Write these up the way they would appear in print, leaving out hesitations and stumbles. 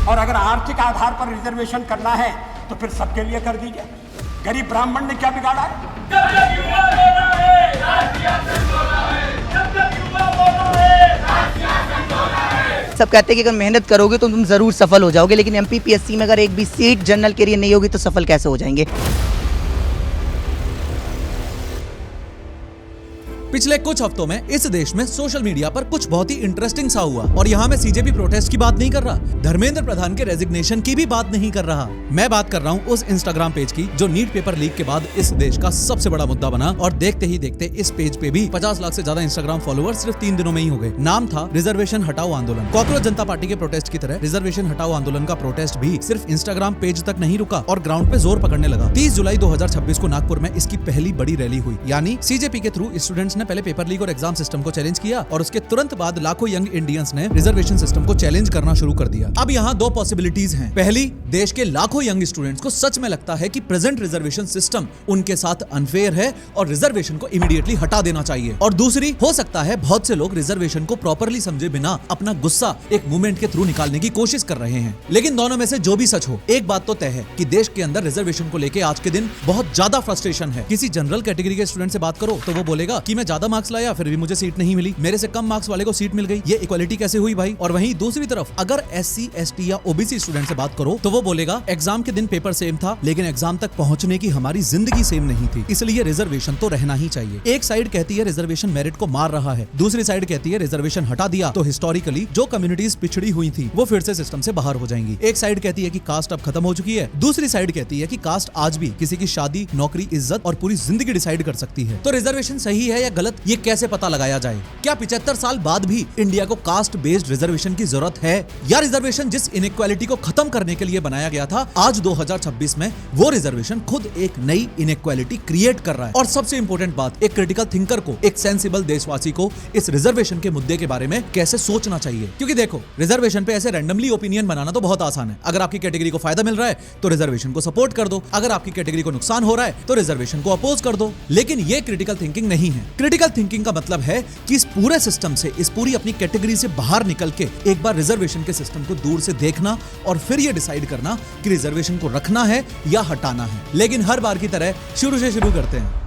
और अगर आर्थिक आधार पर रिजर्वेशन करना है तो फिर सबके लिए कर दीजिए। गरीब ब्राह्मण ने क्या बिगाड़ा है? जब तक युवा बोला है, सियासत बोला है। जब तक युवा बोला है, सियासत बोला है। सब कहते हैं कि अगर मेहनत करोगे तो तुम जरूर सफल हो जाओगे, लेकिन एमपीपीएससी में अगर एक भी सीट जनरल के लिए नहीं होगी तो सफल कैसे हो जाएंगे? पिछले कुछ हफ्तों में इस देश में सोशल मीडिया पर कुछ बहुत ही इंटरेस्टिंग सा हुआ और यहाँ मैं सीजेपी प्रोटेस्ट की बात नहीं कर रहा, धर्मेंद्र प्रधान के रेजिग्नेशन की भी बात नहीं कर रहा। मैं बात कर रहा हूँ उस इंस्टाग्राम पेज की जो नीट पेपर लीक के बाद इस देश का सबसे बड़ा मुद्दा बना और देखते ही देखते इस पेज पे भी 50 लाख से ज्यादा इंस्टाग्राम फॉलोअर्स सिर्फ 3 दिनों में ही हो गए। नाम था रिजर्वेशन हटाओ आंदोलन। कॉकरोच जनता पार्टी के प्रोटेस्ट की तरह रिजर्वेशन हटाओ आंदोलन का प्रोटेस्ट भी सिर्फ इंस्टाग्राम पेज तक नहीं रुका और ग्राउंड पे जोर पकड़ने लगा। 30 जुलाई 2026 को नागपुर में इसकी पहली बड़ी रैली हुई, यानी सीजेपी के थ्रू स्टूडेंट्स ने पहले पेपर लीक और एग्जाम सिस्टम को चैलेंज किया और उसके तुरंत बाद लाखों यंग इंडियंस ने रिजर्वेशन सिस्टम को चैलेंज करना शुरू कर दिया। अब यहाँ दो पॉसिबिलिटीज हैं। पहली, देश के लाखों यंग स्टूडेंट्स को सच में लगता है कि प्रेजेंट रिजर्वेशन सिस्टम उनके साथ अनफेयर है और रिजर्वेशन को इमीडिएटली हटा देना चाहिए। और दूसरी, हो सकता है बहुत से लोग रिजर्वेशन को प्रॉपरली समझे बिना अपना गुस्सा एक मूवमेंट के थ्रू निकालने की कोशिश कर रहे हैं। लेकिन दोनों में से जो भी सच हो, एक बात तो तय है कि देश के अंदर रिजर्वेशन को लेकर आज के दिन बहुत ज्यादा फ्रस्ट्रेशन है। किसी जनरल कैटेगरी के स्टूडेंट से बात करो तो वो बोलेगा कि मैं ज्यादा मार्क्स लाया फिर भी मुझे सीट नहीं मिली, मेरे से कम मार्क्स वाले को सीट मिल गई, ये इक्वालिटी कैसे हुई भाई। और वहीं दूसरी तरफ अगर एससी, एसटी या ओबीसी स्टूडेंट से बात करो तो वो बोलेगा एग्जाम के दिन पेपर सेम था लेकिन एग्जाम तक पहुंचने की हमारी जिंदगी सेम नहीं थी, इसलिए रिजर्वेशन तो रहना ही चाहिए। एक साइड कहती है रिजर्वेशन मेरिट को मार रहा है, दूसरी साइड कहती है रिजर्वेशन हटा दिया तो हिस्टोरिकली जो कम्युनिटीज पिछड़ी हुई थी वो फिर से सिस्टम से बाहर हो जाएंगी। एक साइड कहती है कि कास्ट अब खत्म हो चुकी है, दूसरी साइड कहती है कि कास्ट आज भी किसी की शादी, नौकरी, इज्जत और पूरी जिंदगी डिसाइड कर सकती है। तो रिजर्वेशन सही है या गलत, ये कैसे पता लगाया जाए? क्या 75 साल बाद भी इंडिया को कास्ट बेस्ड रिजर्वेशन की जरूरत है, या रिजर्वेशन जिस इनइक्वालिटी को खत्म करने के लिए बनाया गया था आज 2026 में वो रिजर्वेशन खुद एक नई इनइक्वालिटी क्रिएट कर रहा है? और सबसे इंपॉर्टेंट बात, एक क्रिटिकल थिंकर को, एक सेंसिबल देशवासी को इस रिजर्वेशन के मुद्दे के बारे में कैसे सोचना चाहिए? क्योंकि देखो, रिजर्वेशन पे ऐसे रैंडमली ओपिनियन बनाना तो बहुत आसान है। अगर आपकी कैटेगरी को फायदा मिल रहा है तो रिजर्वेशन को सपोर्ट कर दो, अगर आपकी कैटेगरी को नुकसान हो रहा है तो रिजर्वेशन को अपोज कर दो। लेकिन ये क्रिटिकल थिंकिंग नहीं है। क्रिटिकल थिंकिंग का मतलब है कि इस पूरे सिस्टम से, इस पूरी अपनी कैटेगरी से बाहर निकल के एक बार रिजर्वेशन के सिस्टम को दूर से देखना और फिर ये डिसाइड करना कि रिजर्वेशन को रखना है या हटाना है। लेकिन हर बार की तरह शुरू से शुरू करते हैं।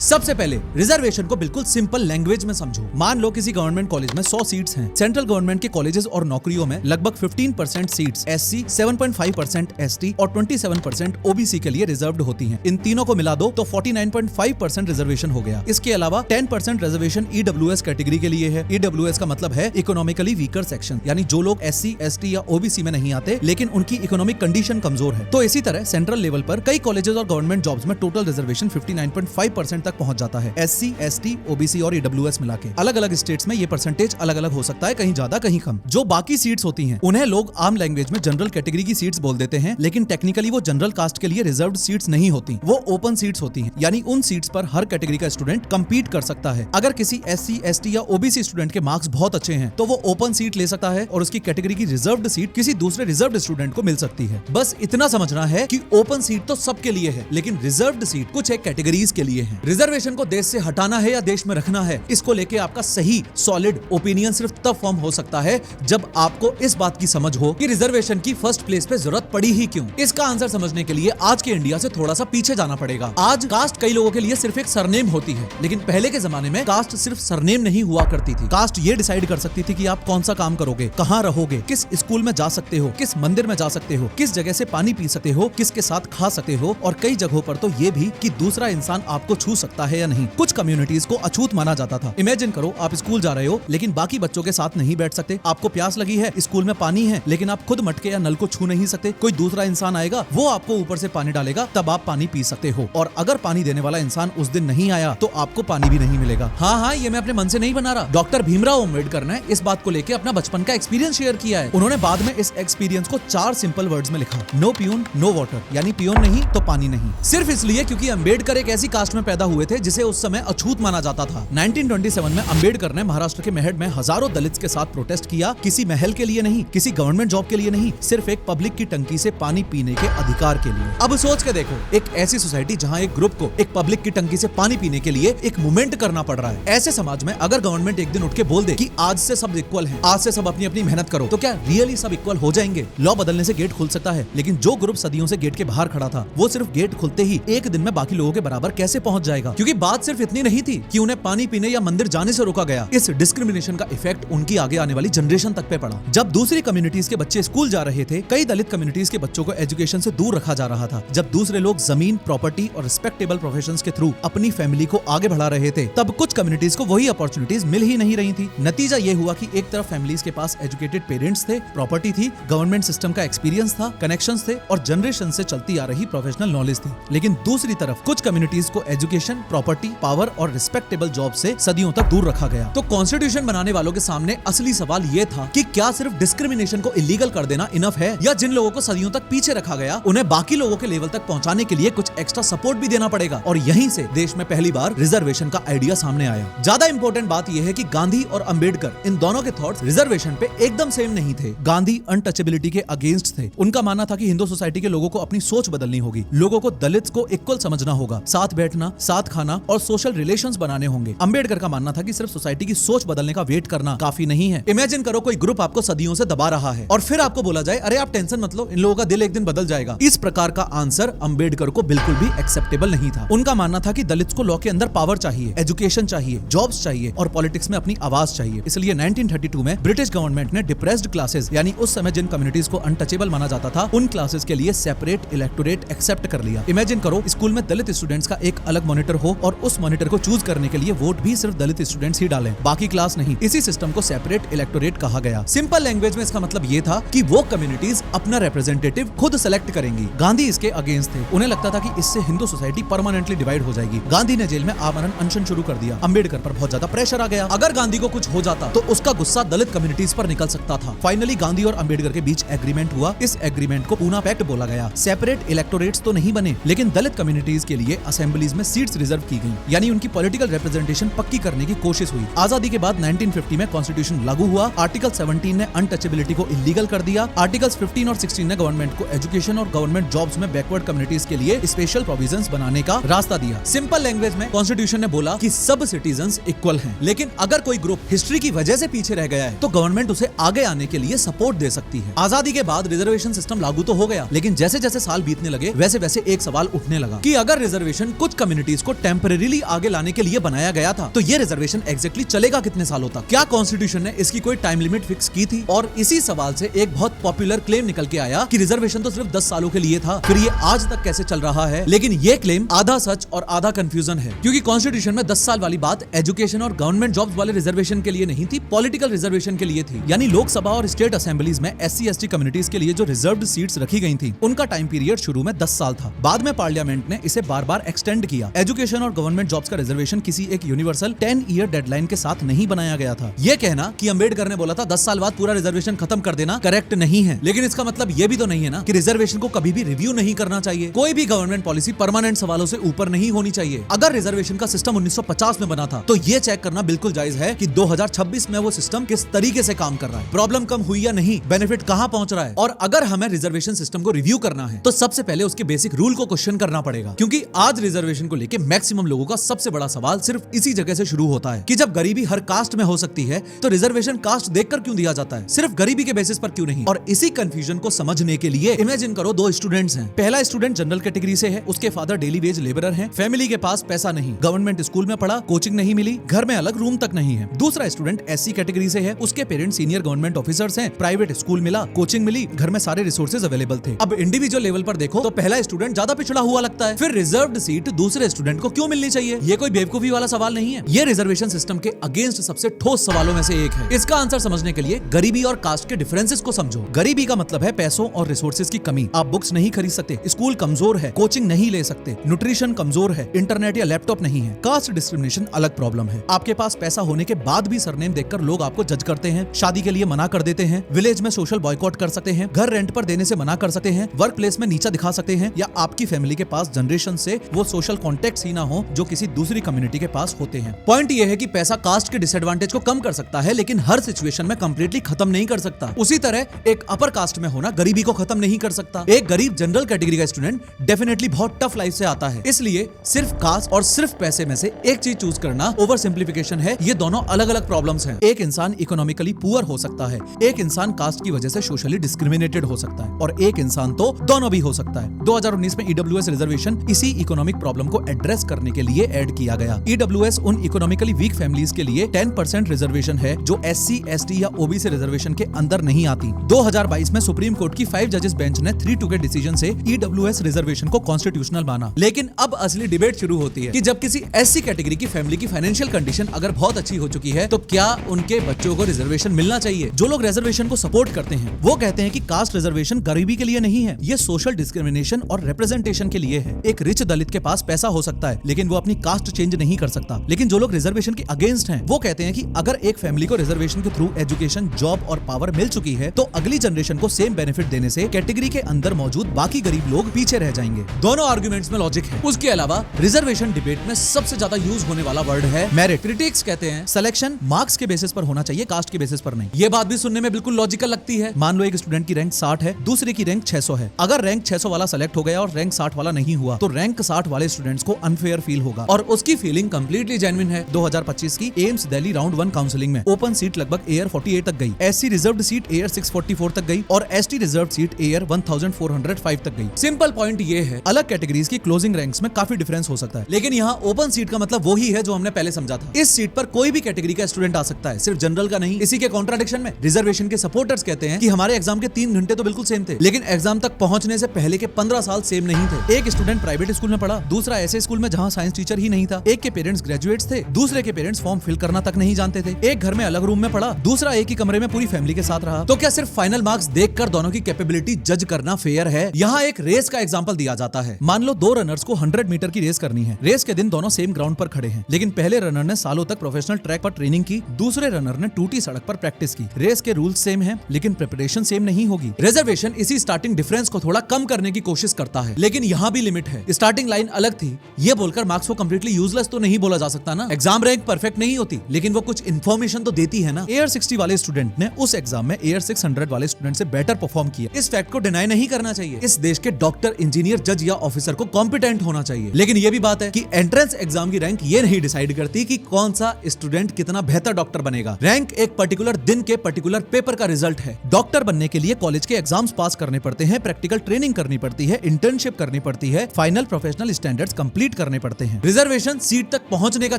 सबसे पहले रिजर्वेशन को बिल्कुल सिंपल लैंग्वेज में समझो। मान लो किसी गवर्नमेंट कॉलेज में 100 सीट्स हैं। सेंट्रल गवर्नमेंट के कॉलेजेस और नौकरियों में लगभग 15% सीट्स एससी, 7.5% एसटी और 27% ओबीसी के लिए रिजर्व्ड होती हैं। इन तीनों को मिला दो तो 49.5% रिजर्वेशन हो गया। इसके अलावा 10% रिजर्वेशन ईडब्ल्यूएस कैटेगरी के लिए है। ईडब्ल्यूएस का मतलब है इकोनॉमिकली वीकर सेक्शन, यानी जो लोग एससी, एसटी या ओबीसी में नहीं आते लेकिन उनकी इकोनॉमिक कंडीशन कमजोर है। तो इसी तरह सेंट्रल लेवल पर कई कॉलेजेस और गवर्नमेंट जॉब्स में टोटल रिजर्वेशन 59.5% तक पहुंच जाता है। एससी, एसटी, ओबीसी और ईडब्ल्यूएस मिला के। अलग अलग स्टेट्स में ये परसेंटेज अलग अलग हो सकता है, कहीं ज्यादा कहीं कम। जो बाकी सीट्स होती हैं उन्हें लोग आम लैंग्वेज में जनरल कैटेगरी की सीट्स बोल देते हैं, लेकिन टेक्निकली वो जनरल कास्ट के लिए रिजर्व्ड सीट्स नहीं होती, वो ओपन सीट्स होती हैं। यानी उन सीट्स पर हर कैटेगरी का स्टूडेंट कंपीट कर सकता है। अगर किसी एससी, एसटी या ओबीसी स्टूडेंट के मार्क्स बहुत अच्छे हैं तो वो ओपन सीट ले सकता है और उसकी कैटेगरी की रिजर्व्ड सीट किसी दूसरे रिजर्व्ड स्टूडेंट को मिल सकती है। बस इतना समझना है कि ओपन सीट तो सबके लिए है लेकिन रिजर्व्ड सीट कुछ एक कैटेगरीज के लिए है। रिजर्वेशन को देश से हटाना है या देश में रखना है, इसको लेके आपका सही सॉलिड ओपिनियन सिर्फ तब फॉर्म हो सकता है जब आपको इस बात की समझ हो कि रिजर्वेशन की फर्स्ट प्लेस पे जरूरत पड़ी ही क्यों। इसका आंसर समझने के लिए आज के इंडिया से थोड़ा सा पीछे जाना पड़ेगा। आज कास्ट कई लोगों के लिए सिर्फ एक सरनेम होती है, लेकिन पहले के जमाने में कास्ट सिर्फ सरनेम नहीं हुआ करती थी। कास्ट ये डिसाइड कर सकती थी कि आप कौन सा काम करोगे, कहाँ रहोगे, किस स्कूल में जा सकते हो, किस मंदिर में जा सकते हो, किस जगह से पानी पी सकते हो, किसके साथ खा सकते हो, और कई जगहों पर तो ये भी कि दूसरा इंसान आपको छू सकता है या नहीं। कुछ कम्युनिटीज को अछूत माना जाता था। इमेजिन करो, आप स्कूल जा रहे हो लेकिन बाकी बच्चों के साथ नहीं बैठ सकते। आपको प्यास लगी है, स्कूल में पानी है लेकिन आप खुद मटके या नल को छू नहीं सकते। कोई दूसरा इंसान आएगा, वो आपको ऊपर से पानी डालेगा, तब आप पानी पी सकते हो। और अगर पानी देने वाला इंसान उस दिन नहीं आया तो आपको पानी भी नहीं मिलेगा। हाँ, ये मैं अपने मन से नहीं बना रहा। डॉक्टर भीमराव अम्बेडकर ने इस बात को लेकर अपना बचपन का एक्सपीरियंस शेयर किया है। उन्होंने बाद में इस एक्सपीरियंस को 4 सिंपल वर्ड्स में लिखा, नो प्यून नो वाटर, यानी पियोन नहीं तो पानी नहीं। सिर्फ इसलिए क्योंकि अम्बेडकर एक ऐसी कास्ट में पैदा हुए थे जिसे उस समय अछूत माना जाता था। 1927 में अंबेडकर ने महाराष्ट्र के मेहड में हजारों दलित्स के साथ प्रोटेस्ट किया, किसी महल के लिए नहीं, किसी गवर्नमेंट जॉब के लिए नहीं, सिर्फ एक पब्लिक की टंकी से पानी पीने के अधिकार के लिए। अब सोच के देखो, एक ऐसी सोसाइटी जहाँ एक ग्रुप को एक पब्लिक की टंकी से पानी पीने के लिए एक मूवमेंट करना पड़ रहा है। ऐसे समाज में अगर गवर्नमेंट एक दिन उठ के बोल दे कि आज से सब इक्वल हैं, आज से सब अपनी अपनी मेहनत करो, तो क्या रियली सब इक्वल हो जाएंगे? लॉ बदलने से गेट खुल सकता है, लेकिन जो ग्रुप सदियों से गेट के बाहर खड़ा था, वो सिर्फ गेट खुलते ही एक दिन में बाकी लोगों के बराबर कैसे पहुंच जाएगा? क्योंकि बात सिर्फ इतनी नहीं थी कि उन्हें पानी पीने या मंदिर जाने से रोका गया। इस डिस्क्रिमिनेशन का इफेक्ट उनकी आगे आने वाली जनरेशन तक पे पड़ा। जब दूसरी कम्युनिटीज के बच्चे स्कूल जा रहे थे, कई दलित कम्युनिटीज के बच्चों को एजुकेशन से दूर रखा जा रहा था। जब दूसरे लोग जमीन, प्रॉपर्टी और रिस्पेक्टेबल प्रोफेशंस के थ्रू अपनी फैमिली को आगे बढ़ा रहे थे, तब कुछ कम्युनिटीज को वही अपॉर्चुनिटीज मिल ही नहीं रही थी। नतीजा ये हुआ कि एक तरफ फैमिलीज के पास एजुकेटेड पेरेंट्स थे, प्रॉपर्टी थी, गवर्नमेंट सिस्टम का एक्सपीरियंस था, कनेक्शंस थे और जनरेशन से चलती आ रही प्रोफेशनल नॉलेज थी। लेकिन दूसरी तरफ कुछ कम्युनिटीज को एजुकेशन, प्रॉपर्टी, पावर और रिस्पेक्टेबल जॉब से सदियों तक दूर रखा गया। तो कॉन्स्टिट्यूशन बनाने वालों के सामने असली सवाल ये था कि क्या सिर्फ डिस्क्रिमिनेशन को इलीगल कर देना इनफ है, या जिन लोगों को सदियों तक पीछे रखा गया उन्हें बाकी लोगों के लेवल तक पहुंचाने के लिए कुछ एक्स्ट्रा सपोर्ट भी देना पड़ेगा। और यहीं से देश में पहली बार रिजर्वेशन का आइडिया सामने आया। ज्यादा इंपॉर्टेंट बात यह है कि गांधी और अंबेडकर, इन दोनों के थॉट्स रिजर्वेशन पे एकदम सेम नहीं थे। गांधी अनटचेबिलिटी के अगेंस्ट थे। उनका मानना था कि हिंदू सोसाइटी के लोगों को अपनी सोच बदलनी होगी, लोगों को दलित्स को इक्वल समझना होगा, साथ बैठना, साथ खाना और सोशल रिलेशंस बनाने होंगे। अंबेडकर का मानना था कि सिर्फ सोसाइटी की सोच बदलने का वेट करना काफी नहीं है। इमेजिन करो कोई ग्रुप आपको सदियों से दबा रहा है और फिर आपको बोला जाए, अरे आप टेंशन मत लो, इन लोगों का दिल एक दिन बदल जाएगा। इस प्रकार का आंसर अंबेडकर को बिल्कुल भी एक्सेप्टेबल नहीं था। उनका मानना था कि दलित्स को लॉ के अंदर पावर चाहिए, एजुकेशन चाहिए, जॉब्स चाहिए और पॉलिटिक्स में अपनी आवाज चाहिए। इसलिए 1932 में ब्रिटिश गवर्नमेंट ने डिप्रेस्ड क्लासेस, यानी उस समय जिन कम्युनिटीज को अनटचेबल माना जाता था, उन क्लासेस के लिए सेपरेट इलेक्टोरेट एक्सेप्ट कर लिया। इमेजिन करो स्कूल में दलित स्टूडेंट्स का एक अलग मॉनिटर हो और उस मॉनिटर को चूज करने के लिए वोट भी सिर्फ दलित स्टूडेंट्स ही डालें, बाकी क्लास नहीं। इसी सिस्टम को सेपरेट इलेक्टोरेट कहा गया। सिंपल लैंग्वेज में इसका मतलब ये था कि वो कम्युनिटीज अपना रिप्रेजेंटेटिव खुद सेलेक्ट करेंगी। गांधी इसके अगेंस्ट थे। उन्हें लगता था कि इससे हिंदू सोसाइटी परमानेंटली डिवाइड हो जाएगी। गांधी ने जेल में आमरण अनशन शुरू कर दिया। अंबेडकर पर बहुत ज्यादा प्रेशर आ गया। अगर गांधी को कुछ हो जाता तो उसका गुस्सा दलित कम्युनिटीज पर निकल सकता था। फाइनली गांधी और अंबेडकर के बीच एग्रीमेंट हुआ। इस एग्रीमेंट को पूना पैक्ट बोला गया। सेपरेट इलेक्टोरेट्स तो नहीं बने, लेकिन दलित कम्युनिटीज के लिए असेंबलीज में सीट्स रिजर्व की गई, यानी उनकी पॉलिटिकल रिप्रेजेंटेशन पक्की करने की कोशिश हुई। आजादी के बाद 1950 में कॉन्स्टिट्यूशन लागू हुआ। आर्टिकल 17 ने अनटचेबिलिटी को इलीगल कर दिया। आर्टिकल्स 15 और 16 ने गवर्नमेंट को एजुकेशन और गवर्नमेंट जॉब्स में बैकवर्ड कम्युनिटीज के लिए स्पेशल प्रोविजंस बनाने का रास्ता दिया। सिंपल लैंग्वेज में कॉन्स्टिट्यूशन ने बोला कि सब सिटीजंस इक्वल हैं, लेकिन अगर कोई ग्रुप हिस्ट्री की वजह से पीछे रह गया है तो गवर्नमेंट उसे आगे आने के लिए सपोर्ट दे सकती है। आजादी के बाद रिजर्वेशन सिस्टम लागू तो हो गया, लेकिन जैसे जैसे साल बीतने लगे वैसे वैसे एक सवाल उठने लगा कि अगर रिजर्वेशन कुछ कम्युनिटीज को टेम्परेरीली आगे लाने के लिए बनाया गया था तो ये रिजर्वेशन एग्जैक्टली चलेगा कितने सालों तक? क्या कॉन्स्टिट्यूशन ने इसकी कोई टाइम लिमिट फिक्स की थी? और इसी सवाल से एक बहुत पॉपुलर क्लेम निकल के आया कि रिजर्वेशन तो सिर्फ 10 सालों के लिए था, फिर ये आज तक कैसे चल रहा है? लेकिन ये क्लेम आधा सच और आधा कंफ्यूजन है, क्योंकि कॉन्स्टिट्यूशन में 10 साल वाली बात एजुकेशन और गवर्नमेंट जॉब्स वाले रिजर्वेशन के लिए नहीं थी, पॉलिटिकल रिजर्वेशन के लिए थी। यानी लोकसभा और स्टेट असेंबलीज में SC/ST कम्युनिटीज के लिए जो रिजर्व्ड सीट्स रखी गई थी, उनका टाइम पीरियड शुरू में 10 साल था। बाद में पार्लियामेंट ने इसे बार बार एक्सटेंड किया। एजुकेशन और गवर्नमेंट जॉब्स का रिजर्वेशन किसी एक यूनिवर्सल 10 ईयर डेडलाइन के साथ नहीं बनाया गया था। यह कहना कि अंबेडकर ने बोला था 10 साल बाद पूरा रिजर्वेशन खत्म कर देना, करेक्ट नहीं है। लेकिन इसका मतलब यह भी तो नहीं है ना कि रिजर्वेशन को कभी भी रिव्यू नहीं करना चाहिए। कोई भी गवर्नमेंट पॉलिसी परमानेंट सवालों से ऊपर नहीं होनी चाहिए। अगर रिजर्वेशन का सिस्टम 1950 में बना था तो यह चेक करना बिल्कुल जायज है कि 2026 में वो सिस्टम किस तरीके से काम कर रहा है, प्रॉब्लम कम हुई या नहीं, बेनिफिट कहां पहुंच रहा है। और अगर हमें रिजर्वेशन सिस्टम को रिव्यू करना है तो सबसे पहले उसके बेसिक रूल को क्वेश्चन करना पड़ेगा, क्योंकि आज रिजर्वेशन को लेकर मैक्सिमम लोगों का सबसे बड़ा सवाल सिर्फ इसी जगह से शुरू होता है कि जब गरीबी हर कास्ट में हो सकती है तो रिजर्वेशन कास्ट देखकर क्यों दिया जाता है, सिर्फ गरीबी के बेसिस पर क्यों नहीं। और इसी कंफ्यूजन को समझने के लिए इमेजिन करो 2 स्टूडेंट्स हैं। पहला स्टूडेंट जनरल कैटेगरी से है, उसके फादर डेली वेज लेबरर हैं, फैमिली के पास पैसा नहीं, गवर्नमेंट स्कूल में पढ़ा, कोचिंग नहीं मिली, घर में अलग रूम तक नहीं है। दूसरा स्टूडेंट SC कैटेगरी से है, उसके पेरेंट्स सीनियर गवर्नमेंट ऑफिसर्स हैं, प्राइवेट स्कूल मिला, कोचिंग मिली, घर में सारे रिसोर्सेज अवेलेबल थे। अब इंडिविजुअल लेवल पर देखो तो पहला स्टूडेंट ज्यादा पिछड़ा हुआ लगता है, फिर रिजर्व्ड सीट दूसरे स्टूडेंट को क्यों मिलनी चाहिए? ये कोई बेवकूफी वाला सवाल नहीं है, ये रिजर्वेशन सिस्टम के अगेंस्ट सबसे ठोस सवालों में से एक है। इसका आंसर समझने के लिए गरीबी और कास्ट के डिफरेंसेस को समझो। गरीबी का मतलब है पैसों और रिसोर्सेज की कमी। आप बुक्स नहीं खरीद सकते, स्कूल कमजोर है, कोचिंग नहीं ले सकते, न्यूट्रिशन कमजोर है, इंटरनेट या लैपटॉप नहीं है। कास्ट डिस्क्रिमिनेशन अलग प्रॉब्लम है। आपके पास पैसा होने के बाद भी सरनेम देखकर लोग आपको जज करते हैं, शादी के लिए मना कर देते हैं, विलेज में सोशल बॉयकॉट कर सकते हैं, घर रेंट पर देने से मना कर सकते हैं, वर्क प्लेस में नीचा दिखा सकते हैं, या आपकी फैमिली के पास जनरेशन से वो सोशल कॉन्टेक्ट्स ही ना हो जो किसी दूसरी कम्युनिटी के पास होते हैं। पॉइंट ये है कि पैसा कास्ट के डिसएडवांटेज को कम कर सकता है, लेकिन हर सिचुएशन में कंप्लीटली खत्म नहीं कर सकता। उसी तरह एक अपर कास्ट में होना गरीबी को खत्म नहीं कर सकता। एक गरीब जनरल कैटेगरी का स्टूडेंट डेफिनेटली बहुत टफ लाइफ से आता है, इसलिए सिर्फ कास्ट और सिर्फ पैसे में से एक चीज चूज करना ओवर सिंप्लीफिकेशन है। ये दोनों अलग अलग प्रॉब्लम्स हैं। एक इंसान इकोनॉमिकली पुअर हो सकता है, एक इंसान कास्ट की वजह से सोशली डिस्क्रिमिनेटेड हो सकता है, और एक इंसान तो दोनों भी हो सकता है। 2019 में ईडब्ल्यूएस रिजर्वेशन इसी इकोनॉमिक प्रॉब्लम को एड्रेस करने के लिए ऐड किया गया। ईडब्ल्यूएस उन इकोनॉमिकली वीक फैमिलीज के लिए 10% रिजर्वेशन है जो एससी, एसटी या ओबीसी रिजर्वेशन के अंदर नहीं आती। 2022 में सुप्रीम कोर्ट की 5 जजेस बेंच ने 3-2 के डिसीजन से ईडब्ल्यूएस रिजर्वेशन को कॉन्स्टिट्यूशनल माना। लेकिन अब असली डिबेट शुरू होती है कि जब किसी एससी कैटेगरी की फैमिली की फाइनेंशियल कंडीशन अगर बहुत अच्छी हो चुकी है तो क्या उनके बच्चों को रिजर्वेशन मिलना चाहिए। जो लोग रिजर्वेशन को सपोर्ट करते हैं वो कहते हैं कि कास्ट रिजर्वेशन गरीबी के लिए नहीं है, ये सोशल डिस्क्रिमिनेशन और रिप्रेजेंटेशन के लिए है। एक रिच दलित के पास पैसा हो सकता है लेकिन वो अपनी कास्ट चेंज नहीं कर सकता। लेकिन जो लोग रिजर्वेशन के अगेंस्ट हैं वो कहते हैं कि अगर एक फैमिली को रिजर्वेशन के थ्रू एजुकेशन, जॉब और पावर मिल चुकी है तो अगली जनरेशन को सेम बेनिफिट देने से कैटेगरी के अंदर मौजूद बाकी गरीब लोग पीछे रह जाएंगे। दोनों आर्गुमेंट्स में लॉजिक है। उसके अलावा रिजर्वेशन डिबेट में सबसे ज्यादा यूज होने वाला वर्ड है मेरिट। क्रिटिक्स कहते हैं सिलेक्शन मार्क्स के बेसिस पर होना चाहिए, कास्ट के बेसिस पर नहीं। ये बात भी सुनने में बिल्कुल लॉजिकल लगती है। मान लो एक स्टूडेंट की रैंक 60 है, दूसरे की रैंक 600 है। अगर रैंक 600 वाला सेलेक्ट हो गया और रैंक 60 वाला नहीं हुआ तो रैंक 60 वाले स्टूडेंट्स को अनफेयर फील होगा, और उसकी फीलिंग कंप्लीटली जेन्युइन है। 2025 की एम्स दिल्ली राउंड 1 काउंसलिंग में ओपन सीट लगभग एयर 48 तक गई, एससी रिजर्व्ड सीट एयर 644 तक गई और एसटी रिजर्व्ड सीट एयर 1405 तक गई। सिंपल पॉइंट ये है, अलग कैटेगरीज की क्लोजिंग रैंक्स में काफी डिफरेंस हो सकता है, लेकिन यहाँ ओपन सीट का मतलब वही है जो हमने पहले समझा था। इस सीट पर कोई भी कैटेगरी का स्टूडेंट आ सकता है, सिर्फ जनरल का नहीं। इसी के कॉन्ट्राडिक्शन में रिजर्वेशन के सपोर्टर्स कहते हैं कि हमारे एग्जाम के 3 घंटे तो बिल्कुल सेम थे, लेकिन एग्जाम तक पहुंचने से पहले के 15 साल सेम नहीं थे। एक स्टूडेंट प्राइवेट स्कूल में पढ़ा, दूसरा ऐसे स्कूल में जहां साइंस टीचर ही नहीं था। एक के पेरेंट्स ग्रेजुएट्स थे, दूसरे के पेरेंट्स फॉर्म फिल करना तक नहीं जानते थे। एक घर में अलग रूम में पढ़ा, दूसरा एक ही कमरे में पूरी फैमिली के साथ रहा। तो क्या सिर्फ फाइनल मार्क्स देखकर दोनों की कैपेबिलिटी जज करना फेयर है? यहाँ एक रेस का एग्जांपल दिया जाता है। मान लो 2 रनर्स को 100 मीटर की रेस करनी है। रेस के दिन दोनों सेम ग्राउंड पर खड़े हैं, लेकिन पहले रनर ने सालों तक प्रोफेशनल ट्रैक पर ट्रेनिंग की, दूसरे रनर ने टूटी सड़क पर प्रैक्टिस की। रेस के रूल्स सेम हैं, लेकिन प्रिपरेशन सेम नहीं होगी। रिजर्वेशन इसी स्टार्टिंग डिफरेंस को थोड़ा कम करने की कोशिश करता है, लेकिन यहाँ भी लिमिट है। स्टार्टिंग लाइन अलग थी, ये बोलकर मार्क्स को कंप्लीटली यूजलेस तो नहीं बोला जा सकता ना। एग्जाम रैंक परफेक्ट नहीं होती, लेकिन वो कुछ इन्फॉर्मेशन तो देती है ना। एयर 60 वाले स्टूडेंट ने उस एग्जाम में एयर 600 वाले स्टूडेंट से बेटर परफॉर्म किया। इस फैक्ट को डिनाई नहीं करना चाहिए। इस देश के डॉक्टर, इंजीनियर, जज या ऑफिसर को कॉम्पिटेंट होना चाहिए, लेकिन ये भी बात है कि एंट्रेंस एग्जाम की रैंक ये नहीं डिसाइड करती कि कौन सा स्टूडेंट कितना बेहतर डॉक्टर बनेगा। रैंक एक पर्टिकुलर दिन के पर्टिकुलर पेपर का रिजल्ट है। डॉक्टर बनने के लिए कॉलेज के एग्जाम्स पास करने पड़ते हैं, प्रैक्टिकल ट्रेनिंग करनी पड़ती है, इंटर्नशिप करनी पड़ती है, फाइनल प्रोफेशनल स्टैंडर्ड्स कंप्लीट करने पड़ते हैं। रिजर्वेशन सीट तक पहुंचने का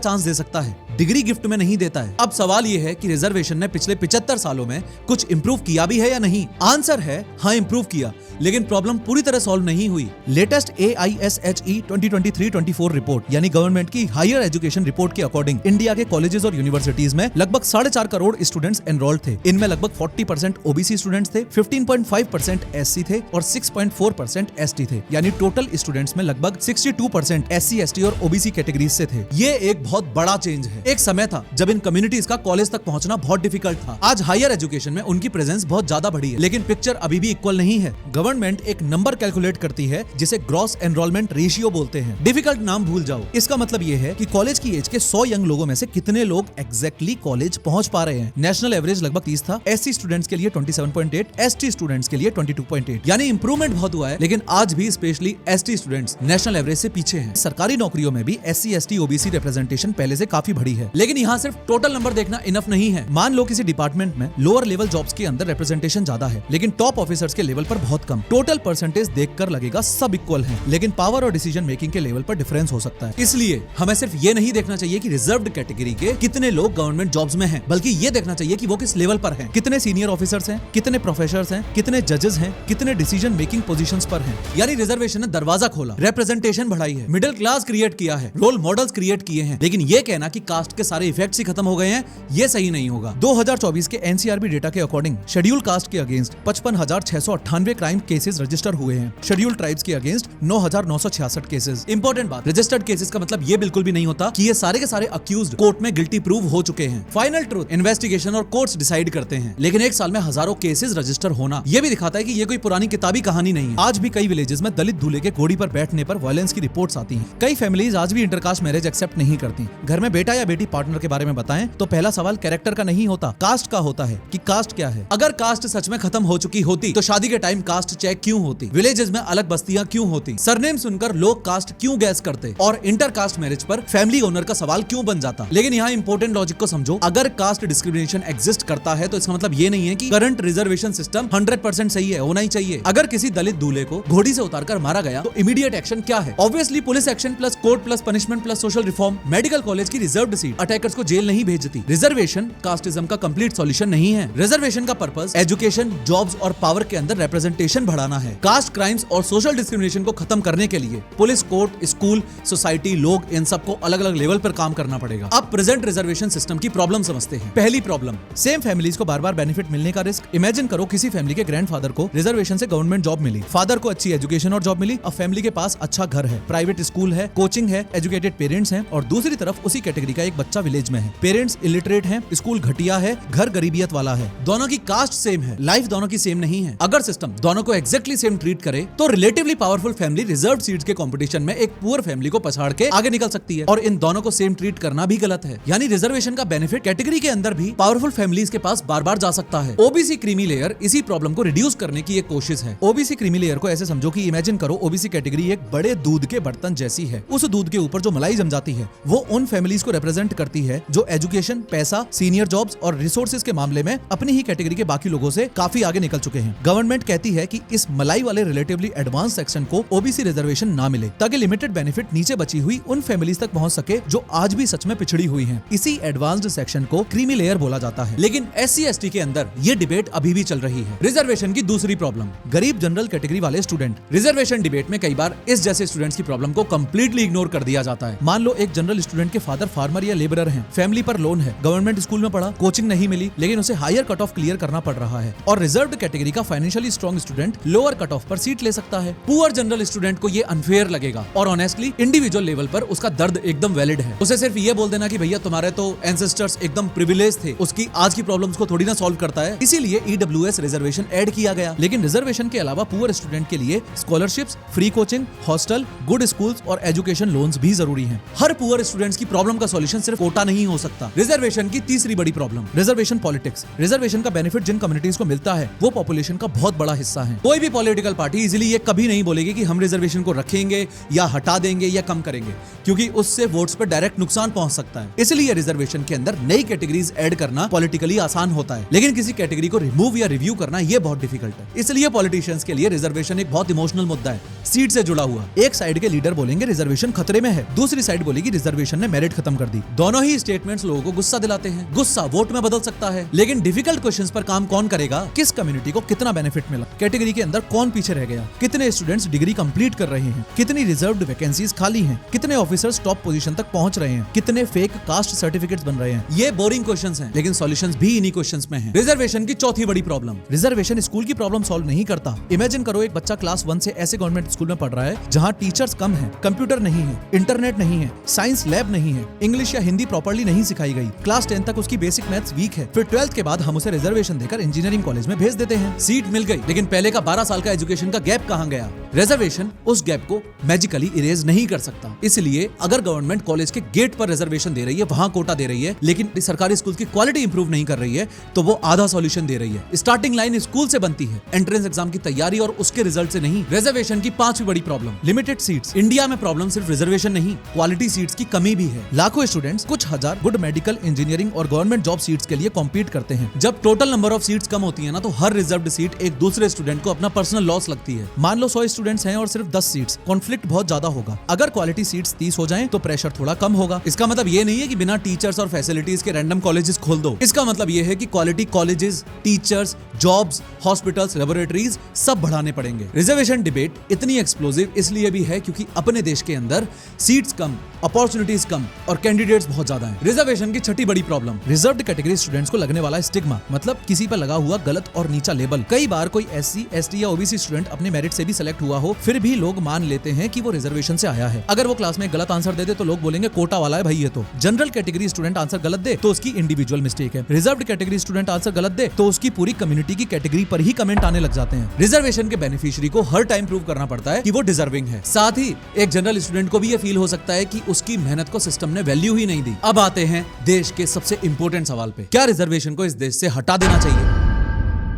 चांस दे सकता है, डिग्री गिफ्ट में नहीं देता है। अब सवाल ये है कि रिजर्वेशन ने पिछले 75 सालों में कुछ इंप्रूव किया भी है या नहीं। आंसर है हाँ, इंप्रूव किया, लेकिन प्रॉब्लम पूरी तरह सॉल्व नहीं हुई। लेटेस्ट AISHE 2023-24 रिपोर्ट यानी गवर्नमेंट की हायर एजुकेशन रिपोर्ट के अकॉर्डिंग इंडिया के कॉलेजेस और यूनिवर्सिटीज में लगभग 4.5 करोड़ स्टूडेंट्स एनरोल्ड थे। इनमें लगभग 40% ओबीसी स्टूडेंट्स थे, 15.5% एससी थे और 6.4% एसटी थे। यानी टोटल स्टूडेंट्स में लगभग 62% एससी, एसटी और ओबीसी कैटेगरीज से थे। ये एक बहुत बड़ा चेंज है। एक समय था जब इन कम्युनिटीज का कॉलेज तक पहुंचना बहुत डिफिकल्ट था। आज हायर एजुकेशन में उनकी प्रेजेंस बहुत ज्यादा बढ़ी है, लेकिन पिक्चर अभी भी इक्वल नहीं है। गवर्नमेंट एक नंबर कैलकुलेट करती है जिसे ग्रॉस एनरोलमेंट रेशियो बोलते हैं। डिफिकल्ट नाम भूल जाओ। इसका मतलब ये है कि कॉलेज की एज के 100 यंग लोगों में से कितने लोग एग्जैक्टली कॉलेज पहुंच पा रहे हैं। नेशनल एवरेज लगभग 30 था, एससी स्टूडेंट्स के लिए 27.8, एसटी स्टूडेंट्स के लिए 22.8। यानी इंप्रूवमेंट बहुत हुआ है, लेकिन आज भी specially ST students national average से पीछे हैं। सरकारी नौकरियों में भी एससी, एसटी, ओबीसी रिप्रेजेंटेशन पहले से काफी बढ़ी है, लेकिन यहाँ सिर्फ टोटल नंबर देखना इनफ नहीं है। मान लो किसी डिपार्टमेंट में लोअर लेवल जॉब्स के अंदर रिप्रेजेंटेशन ज्यादा है, लेकिन टॉप ऑफिसर्स के लेवल पर बहुत कम। टोटल परसेंटेज देखकर लगेगा सब इक्वल हैं, लेकिन पावर और डिसीजन मेकिंग के लेवल पर डिफरेंस हो सकता है। इसलिए हमें सिर्फ ये नहीं देखना चाहिए कि रिजर्व्ड कैटेगरी के कितने लोग गवर्नमेंट जॉब्स में हैं, बल्कि ये देखना चाहिए कि वो किस लेवल पर हैं, कितने सीनियर ऑफिसर्स हैं, कितने प्रोफेसर्स हैं, कितने जजेस हैं, कितने डिसीजन मेकिंग पोजीशंस पर हैं। यानी रिजर्वेशन ने दरवाजा खोला, रिप्रेजेंटेशन बढ़ाई है, मिडिल क्लास क्रिएट किया है, रोल मॉडल्स क्रिएट किए हैं, लेकिन ये कहना कि कास्ट के सारे इफेक्ट्स ही खत्म हो गए हैं, ये सही नहीं होगा। 2024 के एनसीआरबी डेटा के अकॉर्डिंग शेड्यूल कास्ट के अगेंस्ट 55,698 क्राइम केसेस रजिस्टर हुए हैं। शेड्यूल्ड ट्राइब्स के अगेंस्ट 9,966 केसेस। इंपॉर्टेंट बात, रजिस्टर्ड केसेस का मतलब ये बिल्कुल भी नहीं होता कि ये सारे के सारे अक्यूज्ड कोर्ट में गिल्टी प्रूव हो चुके हैं। फाइनल ट्रूथ इन्वेस्टिगेशन और कोर्ट्स डिसाइड करते हैं, लेकिन एक साल में हजारों केसेस रजिस्टर होना ये भी दिखाता है कि ये कोई पुरानी किताबी कहानी नहीं है। आज भी कई विलेजेस में दलित दूल्हे के घोड़ी पर बैठने पर वायलेंस की रिपोर्ट्स आती हैं। कई फैमिलीज आज भी इंटरकास्ट मैरिज एक्सेप्ट नहीं करती। घर में बेटा या बेटी पार्टनर के बारे में बताएं तो पहला सवाल कैरेक्टर का नहीं होता, कास्ट का होता है कि कास्ट क्या है। अगर कास्ट सच में खत्म हो चुकी होती तो शादी के टाइम कास्ट चेक क्यों होती, विलेजेस में अलग बस्तियां क्यों होती, सरनेम सुनकर लोग कास्ट क्यों गैस करते और इंटरकास्ट मैरिज पर फैमिली ओनर का सवाल क्यों बन जाता। लेकिन यहाँ इंपॉर्टेंट लॉजिक को समझो, अगर कास्ट डिस्क्रिमिनेशन एग्जिस्ट करता है तो इसका मतलब ये नहीं है कि करंट रिजर्वेशन सिस्टम 100% सही है, होना ही चाहिए। अगर किसी दलित दूल्हे को घोड़ी से उतारकर मारा गया तो इमीडिएट एक्शन क्या है? Obviously police action plus court plus punishment plus social reform. Medical college की रिजर्व्ड सीट अटैकर्स को जेल नहीं भेजती। रिजर्वेशन कास्टिज्म का कंप्लीट सॉल्यूशन नहीं है। रिजर्वेशन का पर्पस एजुकेशन, जॉब्स और पावर के अंदर रिप्रेजेंटेशन बढ़ाना है। कास्ट क्राइम्स और सोशल डिस्क्रिमिनेशन को खत्म करने के लिए पुलिस, कोर्ट, स्कूल, सोसाइटी, लोग इन सबको अलग अलग लेवल पर काम करना पड़ेगा। अब प्रेजेंट रिजर्वेशन सिस्टम की प्रॉब्लम समझते हैं। पहली प्रॉब्लम, सेम फैमिलीज को बार बार बेनिफिट मिलने का रिस्क। इमेजिन करो किसी फैमिली के ग्रैंडफादर को रिजर्वेशन से गवर्नमेंट जॉब मिली, फादर को अच्छी एजुकेशन और जॉब मिली। अब फैमिली के पास अच्छा घर है, प्राइवेट स्कूल है, कोचिंग है, एजुकेटेड पेरेंट्स हैं, और दूसरी तरफ उसी कैटेगरी का एक बच्चा विलेज में है। पेरेंट्स इलिटरेट हैं, स्कूल घटिया है, घर गरीबियत वाला है। दोनों की कास्ट सेम है, लाइफ दोनों की सेम नहीं है। अगर सिस्टम दोनों को एग्जैक्टली सेम ट्रीट करे तो relatively powerful family reserved seats के कंपटीशन में एक पुअर फैमिली को पछाड़ के आगे निकल सकती है, और इन दोनों को सेम ट्रीट करना भी गलत है। यानी रिजर्वेशन का बेनिफिट कैटेगरी के अंदर भी पावरफुल फैमिलीज के पास बार बार जा सकता है। ओबीसी क्रीमी लेयर इसी प्रॉब्लम को रिड्यूस करने की एक कोशिश है। ओबीसी क्रीमी लेयर को ऐसे समझो कि इमेजिन करो ओबीसी कैटेगरी एक बड़े दूध के बर्तन जैसी है। उस दूध के ऊपर जो मलाई जम जाती है वो उन फैमिलीज को रिप्रेजेंट करती है जो एजुकेशन, पैसा, सीनियर जॉब्स और रिसोर्सेज के मामले में अपनी ही कैटेगरी के बाकी लोगों से काफी आगे निकल चुके हैं। गवर्नमेंट कहती है कि इस मलाई वाले रिलेटिवली एडवांस सेक्शन को ओबीसी रिजर्वेशन ना मिले ताकि लिमिटेड बेनिफिट नीचे बची हुई उन फैमिलीज तक पहुंच सके जो आज भी सच में पिछड़ी हुई हैं। इसी एडवांस्ड सेक्शन को क्रीमी लेयर बोला जाता है। लेकिन SC/ST के अंदर ये डिबेट अभी भी चल रही है। रिजर्वेशन की दूसरी प्रॉब्लम, गरीब जनरल कैटेगरी वाले स्टूडेंट। रिजर्वेशन डिबेट में कई बार इस जैसे स्टूडेंट्स की प्रॉब्लम को कंप्लीटली इग्नोर कर दिया जाता है। मान लो एक जनरल स्टूडेंट के फादर फार्मर या लेबरर हैं, फैमिली पर लोन है, गवर्नमेंट स्कूल में पढ़ा, कोचिंग नहीं मिली, लेकिन उसे हायर कट ऑफ क्लियर करना पड़ रहा है, और रिजर्व्ड कैटेगरी का financially strong student lower cut off पर सीट ले सकता है। पुअर जनरल स्टूडेंट को ये अनफेयर लगेगा, और ऑनेस्टली इंडिविजुअल लेवल पर उसका दर्द एकदम वैलिड है। उसे सिर्फ ये बोल देना कि भैया तुम्हारे तो एंसेस्टर्स एकदम प्रिविलेज थे, उसकी आज की प्रॉब्लम्स को थोड़ी ना सॉल्व करता है। इसीलिए EWS रिजर्वेशन ऐड किया गया। लेकिन रिजर्वेशन के अलावा पुअर स्टूडेंट के लिए scholarships, free coaching, hostel, good schools और एजुकेशन लोन्स भी जरूरी हैं। हर पुअर स्टूडेंट्स की प्रॉब्लम का सॉल्यूशन सिर्फ कोटा नहीं हो सकता। रिजर्वेशन की तीसरी बड़ी प्रॉब्लम, रिजर्वेशन पॉलिटिक्स। रिजर्वेशन का बेनिफिट जिन कम्युनिटीज को मिलता है वो पॉपुलेशन का बहुत बड़ा हिस्सा है। कोई भी पॉलिटिकल पार्टी इजीली ये कभी नहीं बोलेगी कि हम रिजर्वेशन को रखेंगे या हटा देंगे या कम करेंगे, क्योंकि उससे वोट्स पर डायरेक्ट नुकसान पहुंच सकता है। इसलिए रिजर्वेशन के अंदर नई कैटेगरीज ऐड करना पॉलिटिकली आसान होता है, लेकिन किसी कैटेगरी को रिमूव या रिव्यू करना ये बहुत डिफिकल्ट है। इसलिए पॉलिटिशियंस के लिए रिजर्वेशन एक बहुत इमोशनल मुद्दा है, सीट से जुड़ा हुआ। एक साइड के लीडर बोलेंगे रिजर्वेशन खतरे में है, दूसरी साइड बोलेगी रिजर्वेशन ने मेरिट खत्म कर दी। दोनों ही स्टेटमेंट्स लोगों को गुस्सा दिलाते हैं। गुस्सा वोट में बदल सकता है, लेकिन डिफिकल्ट क्वेश्चंस पर काम कौन करेगा? किस कम्युनिटी को कितना बेनिफिट मिला, कैटेगरी के अंदर कौन पीछे रह गया, कितने स्टूडेंट्स डिग्री कंप्लीट कर रहे हैं, कितनी रिजर्व्ड वैकेंसीज खाली हैं, कितने ऑफिसर्स टॉप पोजीशन तक पहुंच रहे हैं, कितने फेक कास्ट सर्टिफिकेट्स बन रहे हैं। ये बोरिंग क्वेश्चंस हैं, लेकिन सॉल्यूशंस भी इन्हीं क्वेश्चंस में हैं। रिजर्वेशन की चौथी बड़ी प्रॉब्लम, रिजर्वेशन स्कूल की प्रॉब्लम सॉल्व नहीं करता। इमेजिन करो एक बच्चा क्लास 1 से ऐसे गवर्नमेंट स्कूल में पढ़ रहा है जहां टीचर्स कम हैं, कंप्यूटर नहीं है, इंटरनेट नहीं है, साइंस लैब नहीं है, इंग्लिश या हिंदी प्रॉपर्ली नहीं सिखाई गई, क्लास 10 तक उसकी बेसिक मैथ्स वीक है। फिर 12th के बाद हम उसे रिजर्वेशन देकर इंजीनियरिंग कॉलेज में भेज देते हैं, सीट मिल गई, लेकिन पहले का 12 साल का एजुकेशन का गैप कहां गया? रिजर्वेशन उस गैप को मैजिकली इरेज नहीं कर सकता। इसलिए अगर गवर्नमेंट कॉलेज के गेट पर रिजर्वेशन दे रही है, वहां कोटा दे रही है, लेकिन सरकारी स्कूल की क्वालिटी इंप्रूव नहीं कर रही है, तो वो आधा सॉल्यूशन दे रही है। स्टार्टिंग लाइन स्कूल से बनती है, एंट्रेंस एग्जाम की तैयारी और उसके रिजल्ट से नहीं। रिजर्वेशन की पांचवी बड़ी प्रॉब्लम, लिमिटेड सीट्स। इंडिया में प्रॉब्लम सिर्फ रिजर्वेशन नहीं, क्वालिटी सीट्स की कमी भी है। लाखों स्टूडेंट्स कुछ हजार गुड मेडिकल, इंजीनियरिंग और गवर्नमेंट जॉब सीट्स के लिए कॉम्पीट करते हैं। जब टोटल नंबर ऑफ सीट्स कम होती है ना, तो हर रिजर्व्ड सीट एक दूसरे स्टूडेंट को अपना पर्सनल लॉस लगती है। मान लो 100 स्टूडेंट्स हैं और सिर्फ 10 सीट्स, कॉन्फ्लिक्ट बहुत ज्यादा होगा। अगर क्वालिटी सीट्स 30 हो जाएं तो प्रेशर थोड़ा कम होगा। इसका मतलब ये नहीं है कि बिना टीचर्स और फैसिलिटीज के रैंडम कॉलेजेस खोल दो। इसका मतलब ये है कि quality colleges, teachers, jobs, hospitals, laboratories सब बढ़ाने पड़ेंगे। रिजर्वेशन डिबेट इतनी इतनी एक्सप्लोसिव इसलिए भी है क्योंकि अपने देश के अंदर सीट्स कम, अपॉर्चुनिटीज कम और कैंडिडेट्स बहुत ज्यादा हैं। रिजर्वेशन की छठी बड़ी प्रॉब्लम, रिजर्व्ड कैटेगरी स्टूडेंट्स को लगने वाला स्टिग्मा, मतलब किसी पर लगा हुआ गलत और नीचा लेबल। कई बार कोई SC, ST या OBC स्टूडेंट अपने मेरिट से भी सिलेक्ट हुआ हो, फिर भी लोग मान लेते हैं कि वो रिजर्वेशन से आया है। अगर वो क्लास में गलत आंसर दे दे तो लोग बोलेंगे कोटा वाला है भाई ये तो। जनरल कैटेगरी स्टूडेंट आंसर गलत दे तो उसकी इंडिविजुअल मिस्टेक है। रिजर्व्ड कैटेगरी स्टूडेंट आंसर गलत दे तो उसकी पूरी कम्युनिटी की कैटेगरी पर ही कमेंट आने लग जाते हैं। रिजर्वेशन के बेनिफिशियरी को हर टाइम प्रूव करना पड़ता है कि वो डिजर्विंग है। साथ ही एक जनरल स्टूडेंट को भी ये फील हो सकता है कि उसकी मेहनत को सिस्टम ने वैल्यू ही नहीं दी। अब आते हैं देश के सबसे इंपॉर्टेंट सवाल पे, क्या रिजर्वेशन को इस देश से हटा देना चाहिए?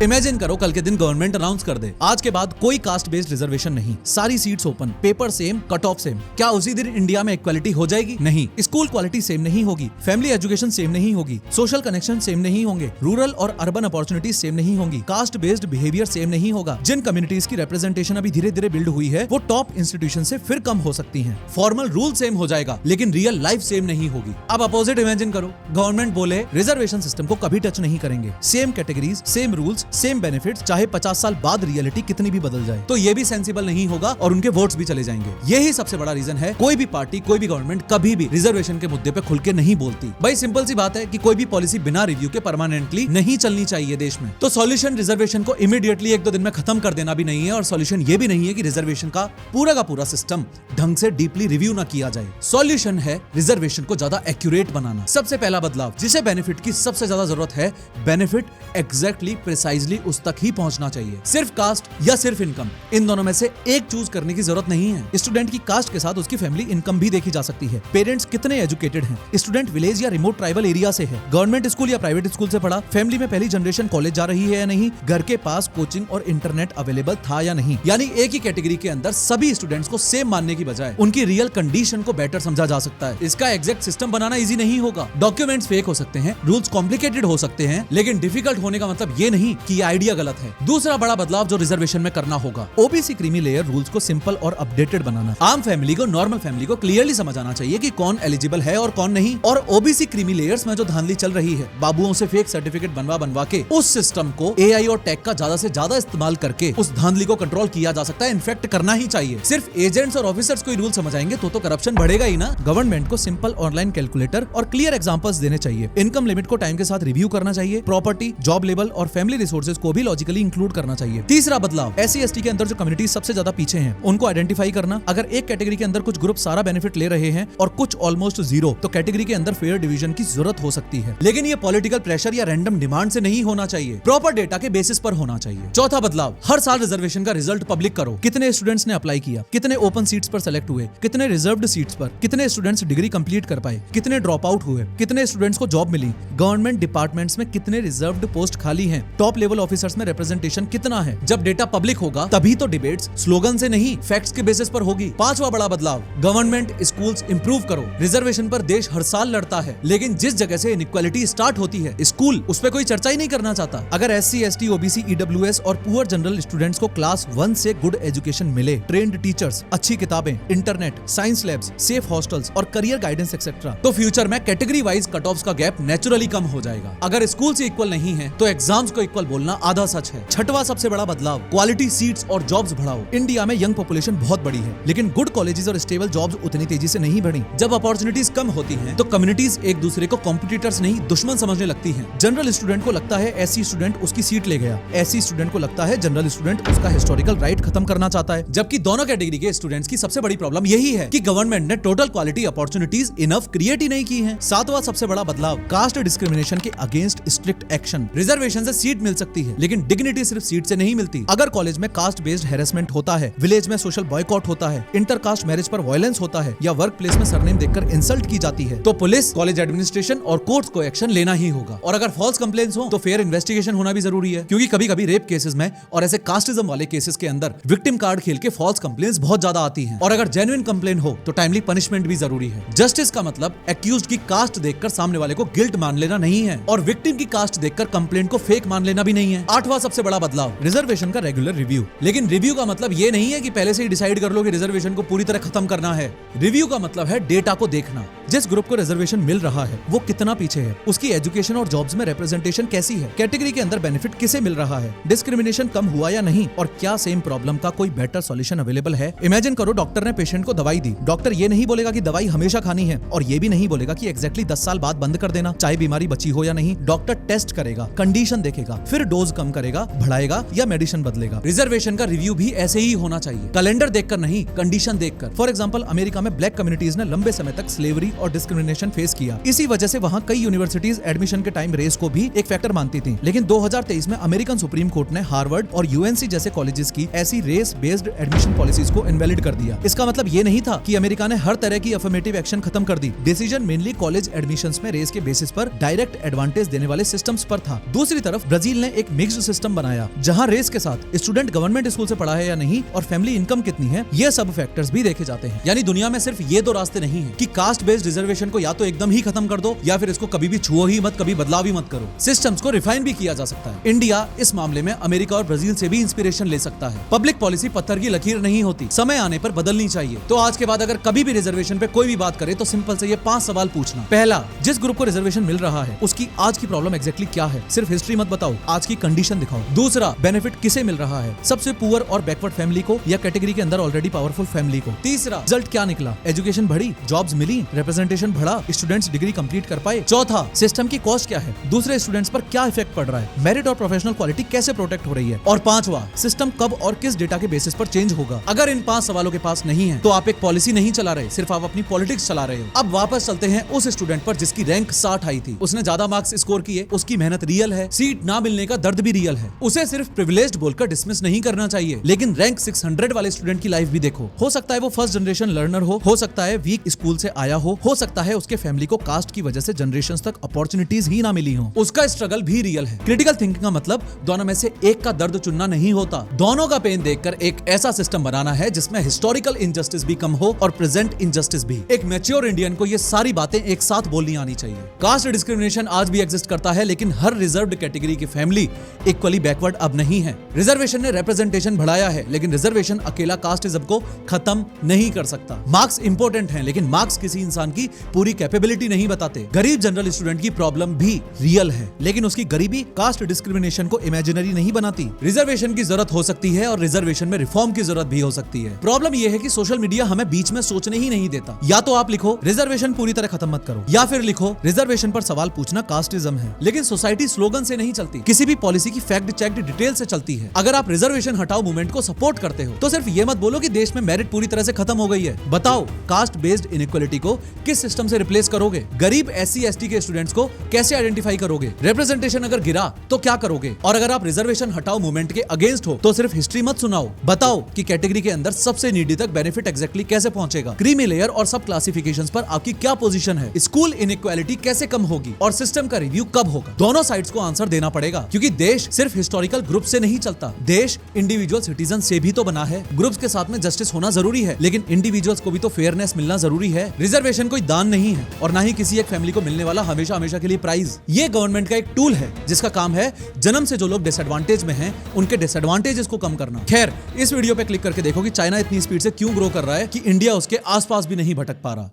इमेजिन करो कल के दिन गवर्नमेंट अनाउंस कर दे आज के बाद कोई कास्ट बेस्ड रिजर्वेशन नहीं, सारी seats open, paper same, cut off same. क्या उसी दिन इंडिया में इक्वालिटी हो जाएगी? नहीं। स्कूल क्वालिटी सेम नहीं होगी, फैमिली एजुकेशन सेम नहीं होगी, सोशल कनेक्शन सेम नहीं होंगे, रूरल और अर्बन अपॉर्चुनिटीज सेम नहीं होंगी, कास्ट बेस्ड बिहेवियर सेम नहीं होगा। जिन कम्युनिटीज की रिप्रेजेंटेशन अभी धीरे धीरे बिल्ड हुई है वो टॉप इंस्टीट्यूशन से फिर कम हो सकती हैं। फॉर्मल रूल सेम हो जाएगा लेकिन रियल लाइफ सेम नहीं होगी। अब अपोजिट इमेजिन करो, गवर्नमेंट बोले रिजर्वेशन सिस्टम को कभी टच नहीं करेंगे, same categories, same rules, same benefits, चाहे 50 साल बाद रियलिटी कितनी भी बदल जाए। तो ये भी सेंसिबल नहीं होगा और उनके वोट्स भी चले जाएंगे। यही सबसे बड़ा रीजन है कोई भी पार्टी, कोई भी गवर्नमेंट कभी भी रिजर्वेशन के मुद्दे पे खुल के नहीं बोलती। भाई सिंपल सी बात है कि कोई भी पॉलिसी बिना रिव्यू के परमानेंटली नहीं चलनी चाहिए देश में। तो सॉल्यूशन रिजर्वेशन को इमीडिएटली 1-2 दिन में खत्म कर देना भी नहीं है और सॉल्यूशन ये भी नहीं है कि रिजर्वेशन का पूरा सिस्टम ढंग से डीपली रिव्यू ना किया जाए। सॉल्यूशन है रिजर्वेशन को ज्यादा एक्यूरेट बनाना। सबसे पहला बदलाव, जिसे बेनिफिट की सबसे ज्यादा जरूरत है, बेनिफिट एग्जैक्टली प्रिसाइजली उस तक ही पहुंचना चाहिए। सिर्फ कास्ट या सिर्फ इनकम, इन दोनों में से एक चूज करने की जरूरत नहीं है। स्टूडेंट की कास्ट के साथ उसकी फैमिली इनकम भी देखी जा सकती है। पेरेंट्स कितने एजुकेटेड हैं, स्टूडेंट विलेज या रिमोट ट्राइबल एरिया से है, गवर्नमेंट स्कूल या प्राइवेट स्कूल से पढ़ा, फैमिली में पहली जनरेशन कॉलेज जा रही है या नहीं, घर के पास कोचिंग और इंटरनेट अवेलेबल था या नहीं। यानी एक ही कैटेगरी के अंदर सभी स्टूडेंट्स को सेम मानने की बजाय उनकी रियल कंडीशन को बेटर समझा जा सकता है। इसका एग्जैक्ट सिस्टम बनाना इजी नहीं होगा। डॉक्यूमेंट्स फेक हो सकते हैं, रूल्स कॉम्प्लिकेटेड हो सकते हैं, लेकिन डिफिकल्ट होने का मतलब ये नहीं कि ये आइडिया गलत है। दूसरा बड़ा बदलाव जो रिजर्वेशन में करना होगा, ओबीसी क्रीमी लेयर रूल्स को सिंपल और अपडेटेड बनाना। आम फैमिली को, नॉर्मल फैमिली को क्लियरली समझ आना चाहिए कि कौन एलिजिबल है और कौन नहीं। और ओबीसी क्रीमी लेयर्स में जो धांधली चल रही है, बाबुओं से फेक सर्टिफिकेट बनवा के उस सिस्टम को AI और टेक का ज्यादा से ज्यादा इस्तेमाल करके उस धांधली को कंट्रोल किया जा सकता है। इनफैक्ट करना ही चाहिए। सिर्फ एजेंट्स और ऑफिसर्स को रूल समझ आएंगे तो करप्शन बढ़ेगा ही ना। गवर्नमेंट को सिंपल ऑनलाइन कैलकुलेटर और क्लियर एग्जांपल्स देने चाहिए। इनकम लिमिट को टाइम के साथ रिव्यू करना चाहिए। प्रॉपर्टी, जॉब लेवल और फैमिली रिसोर्सेज को भी लॉजिकली इंक्लूड करना चाहिए। तीसरा बदलाव, SC/ST के अंदर जो कम्युनिटी सबसे ज्यादा पीछे हैं उनको आइडेंटिफाई करना। अगर एक कैटेगरी के अंदर कुछ ग्रुप सारा बेनिफिट ले रहे हैं और कुछ ऑलमोस्ट जीरो, तो कैटेगरी के अंदर फेयर डिवीजन की जरूरत हो सकती है। लेकिन ये पॉलिटिकल प्रेशर या रैंडम डिमांड से नहीं होना चाहिए, प्रॉपर डेटा के बेसिस पर होना चाहिए। चौथा बदलाव, हर साल रिजर्वेशन का रिजल्ट पब्लिक करो। कितने स्टूडेंट्स ने अप्लाई किया, कितने ओपन सीट्स पर सेलेक्ट हुए, कितने रिजर्व्ड सीट्स पर, कितने स्टूडेंट्स डिग्री कंप्लीट कर पाए, कितने ड्रॉप आउट हुए, कितने स्टूडेंट्स को जॉब मिली, गवर्नमेंट डिपार्टमेंट्स में कितने रिजर्व्ड पोस्ट खाली हैं, टॉप लेवल ऑफिसर्स में रिप्रेजेंटेशन कितना है। जब डेटा पब्लिक होगा तभी तो डिबेट्स स्लोगन से नहीं, फैक्ट्स के बेसिस पर होगी। पांचवा बड़ा बदलाव, गवर्नमेंट स्कूल्स इंप्रूव करो। रिजर्वेशन पर देश हर साल लड़ता है, लेकिन जिस जगह से इनइक्वालिटी स्टार्ट होती है, स्कूल, उस पर कोई चर्चा ही नहीं करना चाहता। अगर SC/ST, OBC, EWS और पुअर जनरल स्टूडेंट्स को क्लास 1 से गुड एजुकेशन मिले, ट्रेन्ड टीचर्स, अच्छी किताबें, internet, science labs, safe hostels और करियर गाइडेंस एक्सेट्रा, तो फ्यूचर में कैटेगरी वाइज कट ऑफ्स का गैप नेचुरली कम हो जाएगा। अगर स्कूल से इक्वल नहीं है तो एग्जाम्स को इक्वल बोलना आधा सच है। छठवां सबसे बड़ा बदलाव, क्वालिटी सीट्स और जॉब्स बढ़ाओ। इंडिया में यंग पॉपुलेशन बहुत बड़ी है, लेकिन गुड कॉलेजेस और स्टेबल जॉब्स उतनी तेजी से नहीं बढ़ी। जब अपॉर्चुनिटीज कम होती हैं, तो कम्युनिटीज एक दूसरे को कॉम्पिटिटर्स नहीं दुश्मन समझने लगती हैं। जनरल स्टूडेंट को लगता है SC स्टूडेंट उसकी सीट ले गया, SC स्टूडेंट को लगता है जनरल स्टूडेंट उसका हिस्टोरिकल राइट खत्म करना चाहता है। जबकि दोनों कैटेगरी के स्टूडेंट्स की सबसे बड़ी प्रॉब्लम यही है कि गवर्नमेंट ने total quality opportunities enough create ही नहीं की है। सातवां सबसे बड़ा बदलाव, कास्ट डिस्क्रिमिनेशन के अगेंस्ट स्ट्रिक्ट एक्शन। रिजर्वेशन से सीट मिल सकती है, लेकिन डिग्निटी सिर्फ सीट से नहीं मिलती। अगर कॉलेज में कास्ट बेस्ड हैरेसमेंट होता है, विलेज में सोशल बॉयकॉट होता है, इंटरकास्ट मैरिज पर वायलेंस होता है या वर्क प्लेस में सरनेम देखकर इंसल्ट की जाती है, तो पुलिस, कॉलेज एडमिनिस्ट्रेशन और कोर्ट्स को एक्शन लेना ही होगा। और अगर फॉल्स कंप्लेंट्स हो तो फेयर इन्वेस्टिगेशन होना भी जरूरी है, क्योंकि कभी कभी रेप केसेस में और ऐसे कास्टिज्म वाले केसेस के अंदर विक्टिम कार्ड खेल के फॉल्स कंप्लेंट्स बहुत ज्यादा आती हैं। और अगर जेन्युइन कंप्लेंट हो तो टाइमली पनिशमेंट भी जरूरी है। जस्टिस का मतलब एक्यूज्ड की कास्ट देखकर सामने वाले को गिल्ट मान लेना नहीं है, और विक्टिम की कास्ट देखकर कंप्लेंट को फेक मान लेना भी नहीं है। आठवां सबसे बड़ा बदलाव, रिजर्वेशन का रेगुलर रिव्यू। लेकिन रिव्यू का मतलब ये नहीं है कि पहले से ही डिसाइड कर लो कि रिजर्वेशन को पूरी तरह खत्म करना है। रिव्यू का मतलब है डेटा को देखना, जिस ग्रुप को रिजर्वेशन मिल रहा है वो कितना पीछे है, उसकी एजुकेशन और जॉब्स में रिप्रेजेंटेशन कैसी है, कैटेगरी के अंदर बेनिफिट किसे मिल रहा है, डिस्क्रिमिनेशन कम हुआ या नहीं, और क्या सेम प्रॉब्लम का कोई बेटर सॉल्यूशन अवेलेबल है। इमेजिन करो डॉक्टर ने पेशेंट को दवाई दी, डॉक्टर ये नहीं बोलेगा कि दवाई हमेशा खानी है और ये भी नहीं बोलेगा कि एग्जैक्टली 10 साल बाद बंद कर देना, चाहे बीमारी बची हो या नहीं। डॉक्टर टेस्ट करेगा, कंडीशन देखेगा, फिर डोज कम करेगा, बढ़ाएगा या मेडिसिन बदलेगा। रिजर्वेशन का रिव्यू भी ऐसे ही होना चाहिए, कैलेंडर देखकर नहीं, कंडीशन देखकर। फॉर एग्जांपल अमेरिका में ब्लैक कम्युनिटीज ने लंबे समय तक स्लेवरी और डिस्क्रिमिनेशन फेस किया। इसी वजह से वहां कई यूनिवर्सिटीज एडमिशन के टाइम रेस को भी एक फैक्टर मानती थी। लेकिन 2023 में अमेरिकन सुप्रीम कोर्ट ने हार्वर्ड और यूएनसी जैसे कॉलेजेस की ऐसी रेस बेस्ड एडमिशन पॉलिसीज को इनवैलिड कर दिया। इसका मतलब ये नहीं था कि अमेरिका ने हर तरह की अफर्मेटिव एक्शन खत्म कर दी। डिसीजन मेनली कॉलेज एडमिशंस में रेस के बेसिस पर डायरेक्ट एडवांटेज देने वाले सिस्टम्स पर था। दूसरी तरफ ब्राजील ने एक मिक्स्ड सिस्टम बनाया जहां रेस के साथ स्टूडेंट गवर्नमेंट स्कूल से पढ़ा है या नहीं और फैमिली इनकम कितनी है, ये सब फैक्टर्स भी देखे जाते हैं। यानी दुनिया में सिर्फ ये दो रास्ते नहीं है कि कास्ट बेस्ड रिजर्वेशन को या तो एकदम ही खत्म कर दो या फिर इसको कभी भी छुओ ही मत, कभी बदलाव ही मत करो। सिस्टम्स को रिफाइन भी किया जा सकता है। इंडिया इस मामले में अमेरिका और ब्राजील से भी इंस्पिरेशन ले सकता है। पब्लिक पॉलिसी पत्थर की लकीर नहीं होती, समय आने पर बदलनी चाहिए। तो आज के बाद अगर कभी भी रिजर्वेशन पे कोई भी बात करे तो सिंपल से ये 5 सवाल पूछना। पहला, जिस ग्रुप को रिजर्वेशन मिल रहा है उसकी आज की प्रॉब्लम एग्जैक्टली क्या है, सिर्फ हिस्ट्री मत बताओ, आज की कंडीशन दिखाओ। दूसरा, बेनिफिट किसे मिल रहा है, सबसे पुअर और बैकवर्ड फैमिली को या कैटेगरी के अंदर ऑलरेडी पावरफुल फैमिली को। तीसरा, रिजल्ट क्या निकला, एजुकेशन बढ़ी, जॉब्स मिली, रिप्रेजेंटेशन बढ़ा, स्टूडेंट्स डिग्री कंप्लीट कर पाए। चौथा, सिस्टम की कॉस्ट क्या है, दूसरे स्टूडेंट्स पर क्या इफेक्ट पड़ रहा है, मेरिट और प्रोफेशनल क्वालिटी कैसे प्रोटेक्ट हो रही है। और पांचवा, सिस्टम कब और किस डेटा के बेसिस पर चेंज होगा। अगर इन 5 सवालों के पास नहीं है तो आप एक पॉलिसी नहीं चला रहे, सिर्फ आप अपनी पॉलिटिक्स चला रहे हो। अब वापस चलते हैं उस स्टूडेंट पर जिसकी रैंक 60 आई थी, उसने ज्यादा मार्क्स स्कोर किए, उसकी मेहनत रियल है, सीट ना मिलने का दर्द भी रियल है। उसे सिर्फ प्रिविलेज्ड बोलकर डिसमिस नहीं करना चाहिए, लेकिन रैंक 600 वाले स्टूडेंट की लाइफ भी देखो। हो सकता है वो फर्स्ट जनरेशन लर्नर हो सकता है वीक स्कूल से आया हो सकता है उसके फैमिली को कास्ट की वजह से जनरेशंस तक अपॉर्चुनिटीज ही ना मिली हो, उसका स्ट्रगल भी रियल है। क्रिटिकल थिंकिंग का मतलब दोनों में से एक का दर्द चुनना नहीं होता, दोनों का पेन देखकर एक ऐसा सिस्टम बनाना है जिसमें हिस्टोरिकल इनजस्टिस भी कम हो और प्रेजेंट इनजस्टिस भी। एक मैच्योर इंडियन को ये सारी बातें एक साथ बोलनी आनी चाहिए। कास्ट डिस्क्रिमिनेशन आज भी एग्जिस्ट करता है, लेकिन हर रिजर्व्ड कैटेगरी की फैमिली इक्वली बैकवर्ड अब नहीं है। रिजर्वेशन ने रिप्रेजेंटेशन बढ़ाया है, लेकिन रिजर्वेशन अकेला कास्टिज्म को खत्म नहीं कर सकता। मार्क्स इंपॉर्टेंट हैं, लेकिन मार्क्स किसी इंसान की पूरी कैपेबिलिटी नहीं बताते। गरीब जनरल स्टूडेंट की प्रॉब्लम भी रियल है, लेकिन उसकी गरीबी कास्ट डिस्क्रिमिनेशन को इमेजिनरी नहीं बनाती। रिजर्वेशन की जरूरत हो सकती है और रिजर्वेशन में रिफॉर्म की जरूरत भी हो सकती है। प्रॉब्लम यह है कि सोशल मीडिया हमें बीच में सोचने ही नहीं देता। या तो आप लिखो रिजर्वेशन पूरी तरह खत्म मत करो, या फिर लिखो रिजर्वेशन पर सवाल पूछना कास्टिज्म है। लेकिन सोसाइटी स्लोगन से नहीं चलती, किसी भी पॉलिसी की फैक्ट चेक्ड डिटेल से चलती है। अगर आप रिजर्वेशन हटाओ मूवमेंट को सपोर्ट करते हो तो सिर्फ ये मत बोलो कि देश में मेरिट पूरी तरह से खत्म हो गई है। बताओ कास्ट बेस्ड इनइक्वालिटी को किस सिस्टम से रिप्लेस करोगे, गरीब SC ST के स्टूडेंट्स को कैसे आइडेंटिफाई करोगे, रिप्रेजेंटेशन अगर गिरा तो क्या करोगे। और अगर आप रिजर्वेशन हटाओ मूवमेंट के अगेंस्ट हो तो सिर्फ हिस्ट्री मत सुनाओ, बताओ कि कैटेगरी के अंदर सबसे नीडी तक बेनिफिट एग्जैक्टली कैसे पहुंचेगा, क्रीमी लेयर और सब क्लासिफिकेशंस पर आपकी क्या पोजीशन है, स्कूल इनइक्वालिटी कैसे कम होगी और सिस्टम का रिव्यू कब होगा। दोनों साइड्स को आंसर देना पड़ेगा, क्योंकि देश सिर्फ हिस्टोरिकल ग्रुप से नहीं चलता, देश इंडिविजुअल सिटीजन से भी तो बना है। ग्रुप्स के साथ में जस्टिस होना जरूरी है, लेकिन इंडिविजुअल्स को भी तो फेयरनेस मिलना जरूरी है। रिजर्वेशन कोई दान नहीं है और ना ही किसी एक फैमिली को मिलने वाला हमेशा हमेशा के लिए प्राइज। ये गवर्नमेंट का एक टूल है जिसका काम है जन्म से जो लोग डिसएडवांटेज में हैं उनके डिसएडवांटेजेस को कम करना। खैर, इस वीडियो पे क्लिक करके देखो कि चाइना इतनी स्पीड से क्यों ग्रो कर रहा है कि इंडिया उसके आसपास भी नहीं भटक पा रहा।